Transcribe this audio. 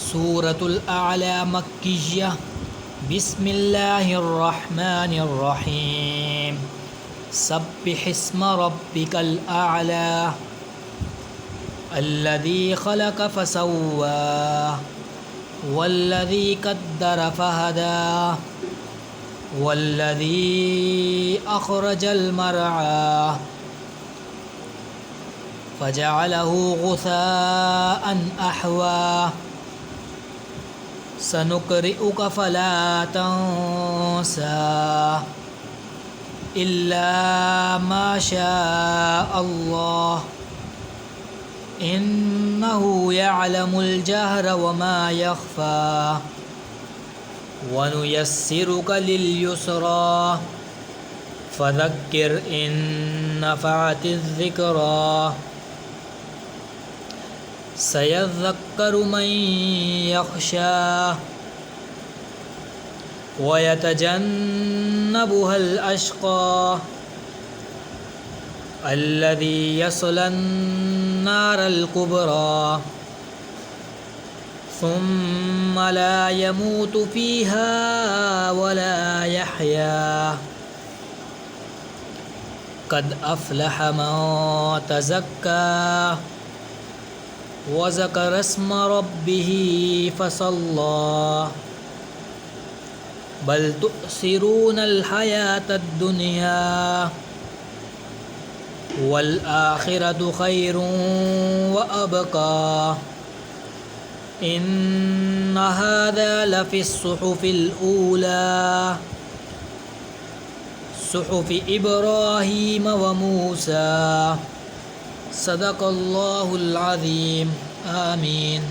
सूरतुल आला मक्किय्या। बिस्मिल्लाहिर्रहमानिर्रहीम। सब्बिहिस्म रब्बिकल आला। अल्लज़ी खलक़ फसव्वा वल्लज़ी क़द्दर फ़हदा वल्लज़ी अख़रजल मरआ फ़जअलहु गुसाअन अहवा। सनुक़रिउक फ़ला तंसा इल्ला मा शाअ अल्लाह इन्नहु यअलमुल जहर वमा यख़फ़ा। वनुयस्सिरुक लिल-युस्रा फ़ज़क्किर इन नफ़अतिज़्ज़िक्रा। सयज़्ज़क्करु मन यख़शा वयतजन्नबुहल अश्क़ा अल्लज़ी यस्लन नारल कुब्रा सुम्म ला यमूतु फ़ीहा वला यहया। क़द अफ़लह मन तज़क्का वज़करा अस्म रब्बिही फ़सल्ला। बल तुअसिरूनल हयातद दुनिया वल आखिरतु खैरुन व अबका। इन्न हाज़ा लफ़िस्सुहुफ़िल ऊला सुहुफ़ि इब्राहीम व मूसा। सदक़ल्लाहुल अज़ीम। आमीन।